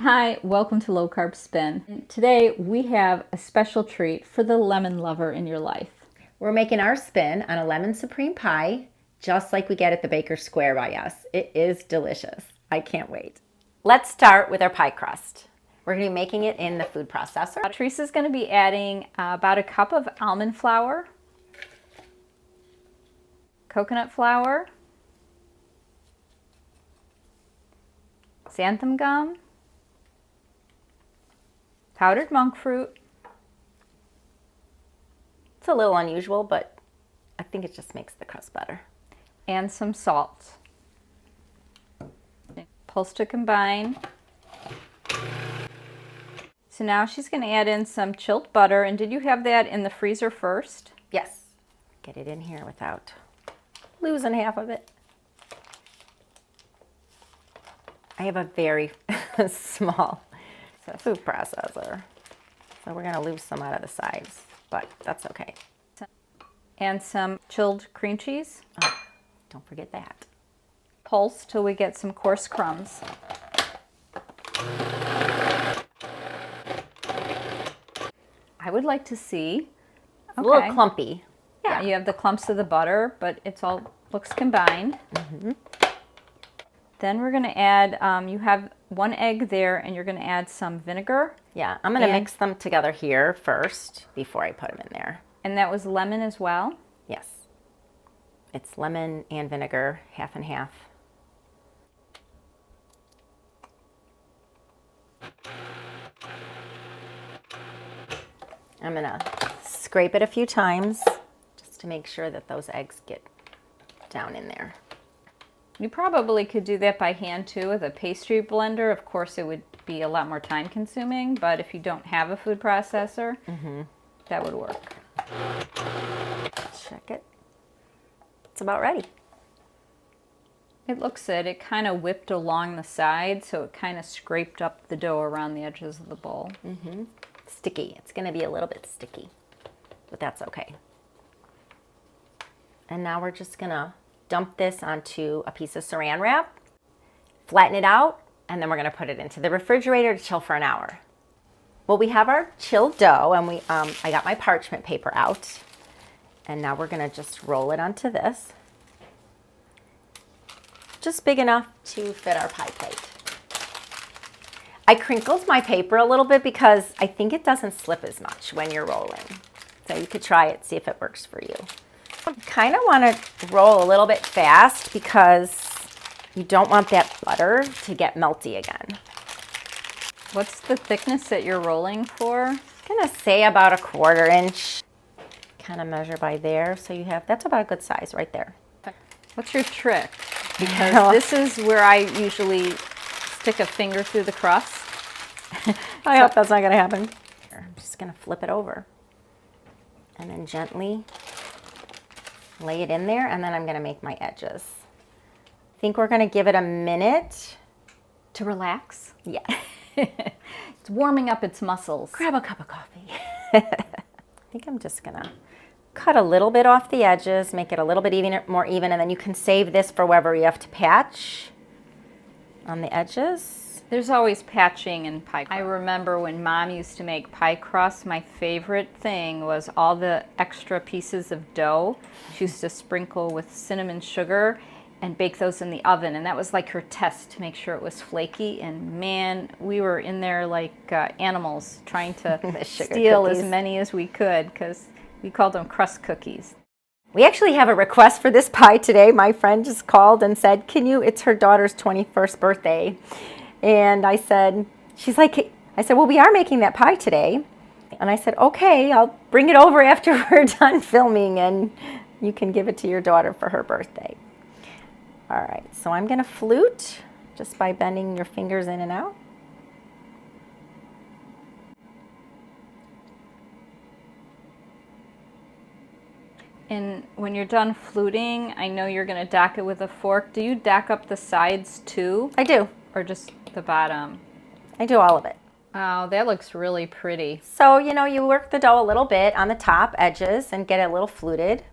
Hi, welcome to Low Carb Spin. Today we have a special treat for the lemon lover in your life. We're making our spin on a lemon supreme pie, just like we get at the Baker's Square by us. It is delicious. I can't wait. Let's start with our pie crust. We're going to be making it in the food processor. Teresa's going to be adding about a cup of almond flour, coconut flour, xanthan gum, powdered monk fruit. It's a little unusual, but I think it just makes the crust better. And some salt. Pulse to combine. So now she's going to add in some chilled butter. And did you have that in the freezer first? Yes. Get it in here without losing half of it. I have a very small food processor, so we're going to lose some out of the sides, but that's okay. And some chilled cream cheese. Oh, don't forget that. Pulse till we get some coarse crumbs. I would like to see. It's a little clumpy. Yeah, you have the clumps of the butter, but it's all looks combined. Mm-hmm. Then we're going to add, you have 1 egg there, and you're going to add some vinegar. Yeah, I'm going to mix them together here first before I put them in there. And that was lemon as well? Yes. It's lemon and vinegar, half and half. I'm going to scrape it a few times just to make sure that those eggs get down in there. You probably could do that by hand too with a pastry blender. Of course, it would be a lot more time consuming, but if you don't have a food processor, that would work. Check it. It's about ready. It looks it. It kind of whipped along the side, so it kind of scraped up the dough around the edges of the bowl. Sticky. It's going to be a little bit sticky, but that's okay. And now we're just going to dump this onto a piece of saran wrap, flatten it out, and then we're going to put it into the refrigerator to chill for an hour. Well, we have our chilled dough, and I got my parchment paper out, and now we're going to just roll it onto this, just big enough to fit our pie plate. I crinkled my paper a little bit because I think it doesn't slip as much when you're rolling. So you could try it, see if it works for you. You kind of want to roll a little bit fast because you don't want that butter to get melty again. What's the thickness that you're rolling for? I'm going to say about 1/4 inch. Kind of measure by there. So you have, that's about a good size right there. What's your trick? Because this is where I usually stick a finger through the crust. I hope that's not going to happen. I'm just going to flip it over and then gently lay it in there, and then I'm going to make my edges. I think we're going to give it a minute to relax. Yeah. It's warming up its muscles. Grab a cup of coffee. I think I'm just going to cut a little bit off the edges, make it a little bit more even, and then you can save this for wherever you have to patch on the edges. There's always patching in pie crust. I remember when Mom used to make pie crust, my favorite thing was all the extra pieces of dough. She used to sprinkle with cinnamon sugar and bake those in the oven, and that was like her test to make sure it was flaky. And man, we were in there like animals trying to steal cookies. As many as we could, because we called them crust cookies. We actually have a request for this pie today. My friend just called and said, it's her daughter's 21st birthday. And I said, well, we are making that pie today. And I said, okay, I'll bring it over after we're done filming and you can give it to your daughter for her birthday. All right, so I'm going to flute just by bending your fingers in and out. And when you're done fluting, I know you're going to dack it with a fork. Do you dack up the sides too? I do. Or just the bottom? I do all of it. Oh, that looks really pretty. So, you work the dough a little bit on the top edges and get it a little fluted.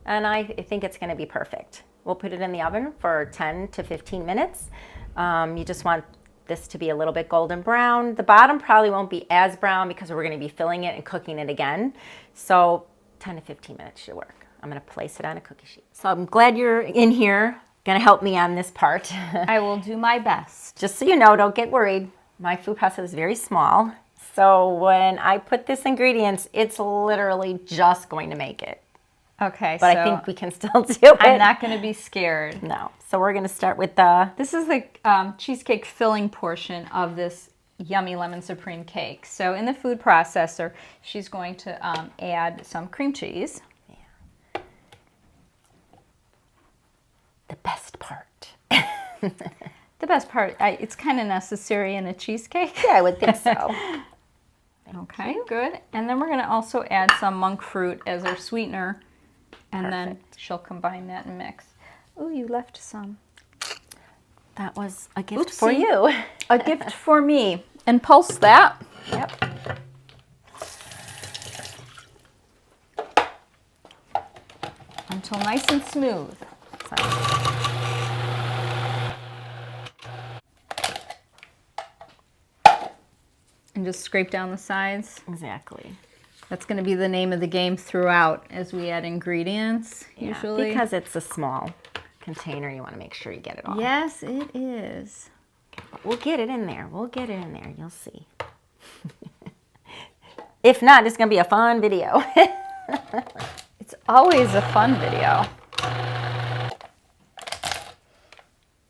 And I think it's going to be perfect. We'll put it in the oven for 10 to 15 minutes. You just want this to be a little bit golden brown. The bottom probably won't be as brown because we're going to be filling it and cooking it again. So 10 to 15 minutes should work. I'm going to place it on a cookie sheet. So I'm glad you're in here, going to help me on this part. I will do my best. Just so you know, don't get worried. My food processor is very small. So when I put this ingredients, it's literally just going to make it. Okay, But so I think we can still do it. I'm not going to be scared. No. So we're going to start with the... This is the cheesecake filling portion of this yummy lemon supreme cake. So in the food processor, she's going to add some cream cheese. Yeah. The best part. The best part, it's kind of necessary in a cheesecake. Yeah, I would think so. Okay, good. And then we're going to also add some monk fruit as our sweetener. And then she'll combine that and mix. Oh, you left some. That was a gift for you. A gift for me. And pulse that. Yep. Until nice and smooth. And just scrape down the sides. Exactly. That's going to be the name of the game throughout as we add ingredients, Yeah, usually. because it's a small container, you want to make sure you get it all. Yes, it is. We'll get it in there. We'll get it in there. You'll see. If not, it's going to be a fun video. It's always a fun video.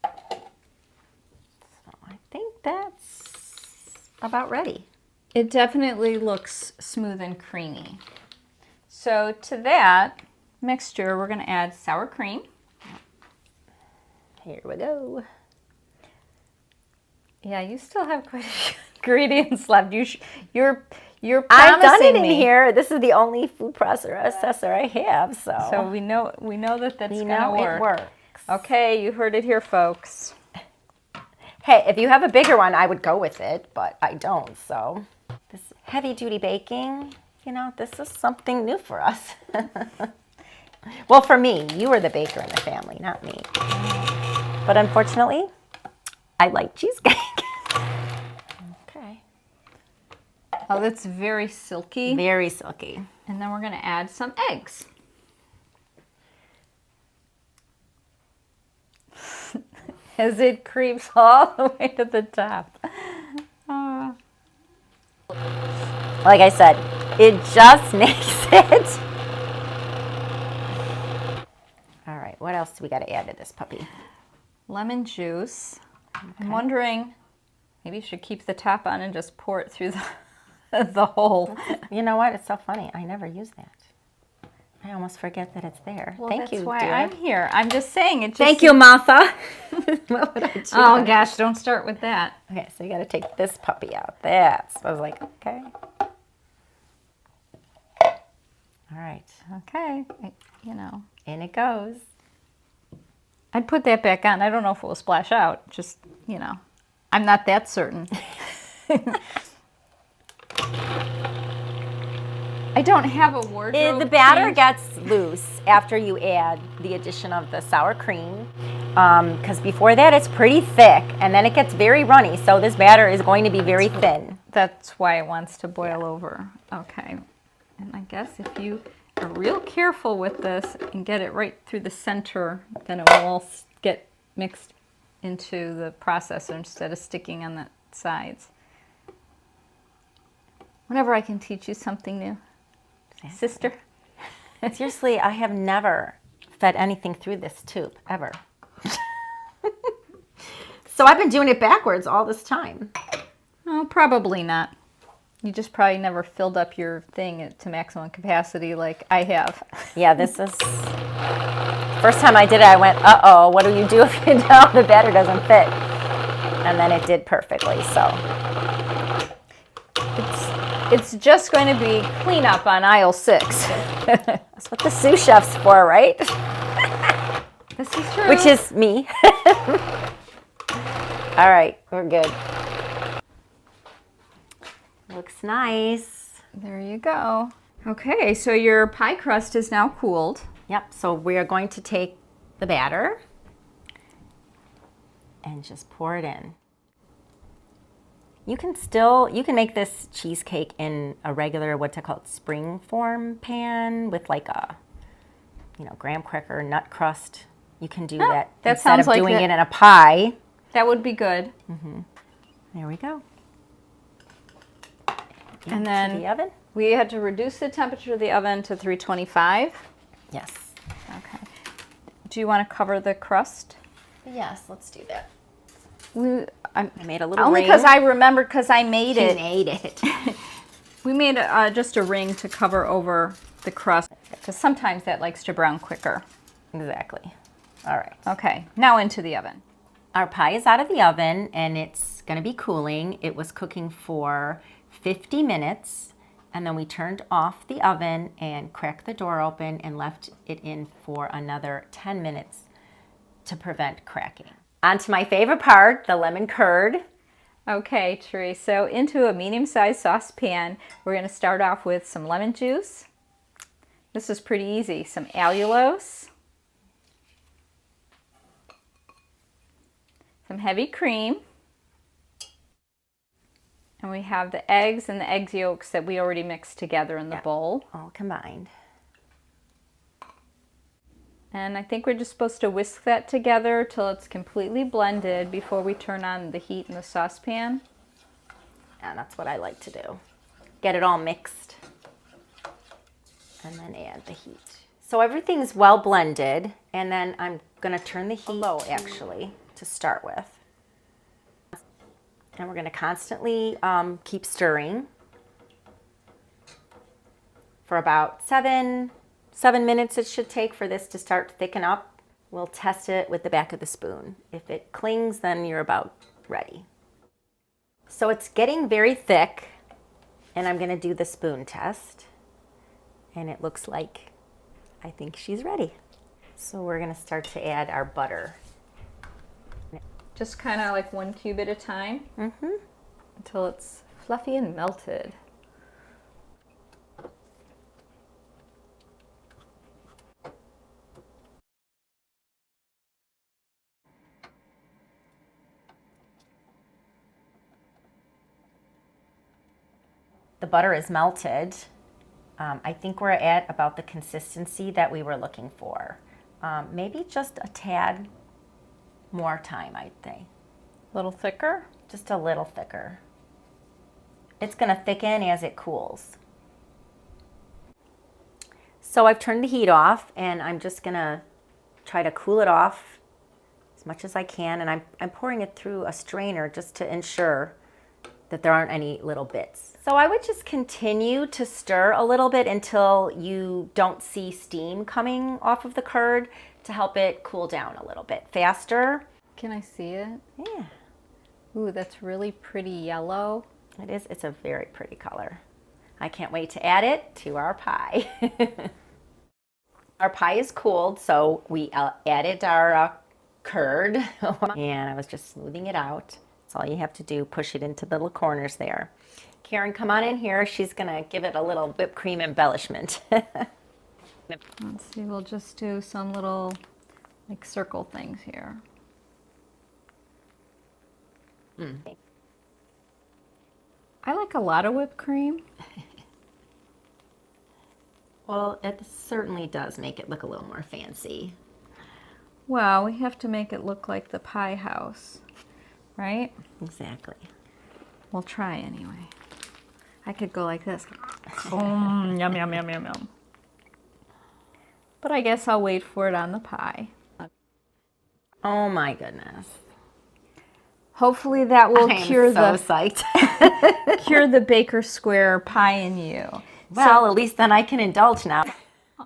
So I think that's about ready. It definitely looks smooth and creamy. So to that mixture, we're going to add sour cream. Here we go. Yeah, you still have quite a few ingredients left. You're I've done it promising in me. here. This is the only food processor I have, so. So we know that that's we going to know work. it works. Okay, you heard it here, folks. Hey, if you have a bigger one, I would go with it, but I don't, so. This heavy-duty baking, you know, this is something new for us. Well, for me, you were the baker in the family, not me. But unfortunately, I like cheesecake. Okay. Oh, that's very silky. Very silky. And then we're going to add some eggs. As it creeps all the way to the top. Like I said, it just makes it. All right, what else do we got to add to this puppy? Lemon juice. Okay. I'm wondering, maybe you should keep the top on and just pour it through the hole. You know what? It's so funny. I never use that. I almost forget that it's there. Well, Thank that's you, why dear. I'm here. I'm just saying it. Just Thank you, Martha. What would I do? Oh gosh, don't start with that. Okay, so you got to take this puppy out. That's. I was like, okay. All right. Okay, you know. In it goes. I'd put that back on. I don't know if it will splash out. Just, you know, I'm not that certain. I don't have a wardrobe. The batter change. gets loose after you add the addition of the sour cream. Because before that it's pretty thick and then it gets very runny. So this batter is going to be very thin. That's why it wants to boil over. Okay. And I guess if you are real careful with this and get it right through the center, then it will all get mixed into the processor instead of sticking on the sides. Whenever I can teach you something new. Sister. Seriously, I have never fed anything through this tube, ever. So I've been doing it backwards all this time. Oh, probably not. You just probably never filled up your thing to maximum capacity like I have. Yeah, this is... First time I did it, I went, uh-oh, what do you do if you know the batter doesn't fit? And then it did perfectly, so... It's just going to be cleanup on aisle 6. That's what the sous chef's for, right? This is true. Which is me. All right, we're good. Looks nice. There you go. Okay, so your pie crust is now cooled. Yep, so we are going to take the batter and just pour it in. You can make this cheesecake in a regular, what's it called, spring form pan with like a, graham cracker, nut crust. You can do that that instead sounds of like doing it in a pie. That would be good. There we go. And then the oven. We had to reduce the temperature of the oven to 325. Yes. Okay. Do you want to cover the crust? Yes, let's do that. I made a little only ring. because I remembered because I made it. She made it. We made just a ring to cover over the crust because sometimes that likes to brown quicker. Exactly. All right. Okay, now into the oven. Our pie is out of the oven and it's going to be cooling. It was cooking for 50 minutes and then we turned off the oven and cracked the door open and left it in for another 10 minutes to prevent cracking. On to my favorite part, the lemon curd. Okay, Therese, so into a medium-sized saucepan, we're going to start off with some lemon juice. This is pretty easy. Some allulose. Some heavy cream. And we have the eggs and the egg yolks that we already mixed together in the bowl. All combined. And I think we're just supposed to whisk that together till it's completely blended before we turn on the heat in the saucepan. And that's what I like to do. Get it all mixed and then add the heat. So everything's well blended and then I'm going to turn the heat low actually to start with. And we're going to constantly keep stirring for about 7 minutes it should take for this to start to thicken up. We'll test it with the back of the spoon. If it clings, then you're about ready. So it's getting very thick and I'm going to do the spoon test. And it looks like I think she's ready. So we're going to start to add our butter. Just kind of like 1 cube at a time until it's fluffy and melted. The butter is melted. I think we're at about the consistency that we were looking for. Maybe just a tad more time, I'd say. A little thicker? Just a little thicker. It's going to thicken as it cools. So I've turned the heat off and I'm just going to try to cool it off as much as I can. And I'm pouring it through a strainer just to ensure that there aren't any little bits. So I would just continue to stir a little bit until you don't see steam coming off of the curd to help it cool down a little bit faster. Can I see it? Yeah. Ooh, that's really pretty yellow. It is. It's a very pretty color. I can't wait to add it to our pie. Our pie is cooled, so we added our curd and I was just smoothing it out. That's all you have to do, push it into the little corners there. Karen, come on in here. She's gonna give it a little whipped cream embellishment. Let's see, we'll just do some little like circle things here. I like a lot of whipped cream. Well, it certainly does make it look a little more fancy. Well, we have to make it look like the pie house, right? Exactly. We'll try anyway. I could go like this. Yum, yum, yum, yum, yum. But I guess I'll wait for it on the pie. Oh my goodness. Hopefully that will cure psyched. cure the Baker Square pie in you. Well, at least then I can indulge now.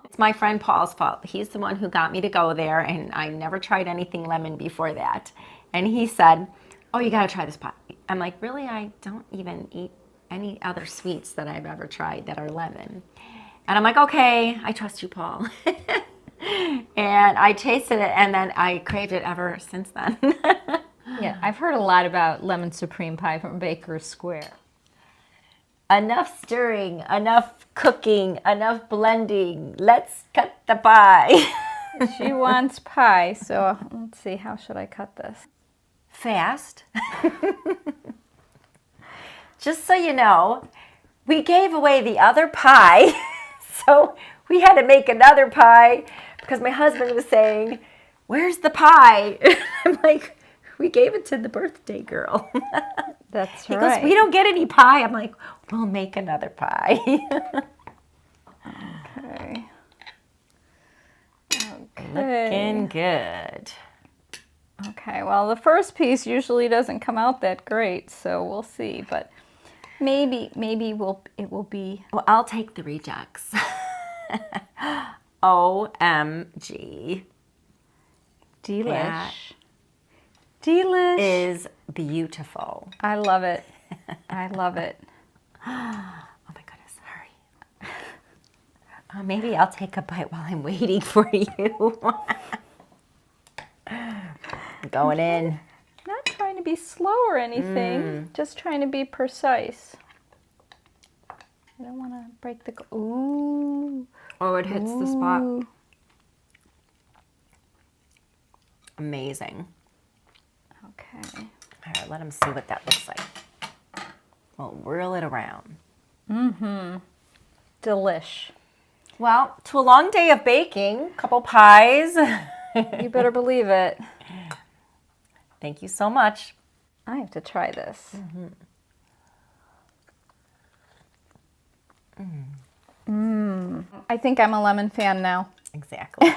It's my friend Paul's fault. He's the one who got me to go there, and I never tried anything lemon before that. And he said, oh, you got to try this pie. I'm like, really? I don't even eat any other sweets that I've ever tried that are lemon. And I'm like, okay, I trust you, Paul. And I tasted it, and then I craved it ever since then. Yeah, I've heard a lot about Lemon Supreme Pie from Baker Square. Enough stirring, enough cooking, enough blending. Let's cut the pie. She wants pie, so let's see, how should I cut this? Fast. just so you know, we gave away the other pie, so we had to make another pie because my husband was saying, "Where's the pie?" I'm like, "We gave it to the birthday girl." That's He right. goes, "We don't get any pie." I'm like, "We'll make another pie." Okay. Looking good. Okay, well, the first piece usually doesn't come out that great, so we'll see. But maybe it will be. Well, I'll take the rejects. OMG. Delish. That Delish. is beautiful. I love it. I love it. Oh my goodness, hurry. Maybe I'll take a bite while I'm waiting for you. Going in. Not trying to be slow or anything, just trying to be precise. I don't want to break the. Ooh. Oh, it hits the spot. Ooh. Amazing. Okay. All right, let them see what that looks like. We'll whirl it around. Delish. Well, to a long day of baking, couple pies. You better believe it. Thank you so much. I have to try this. I think I'm a lemon fan now. Exactly.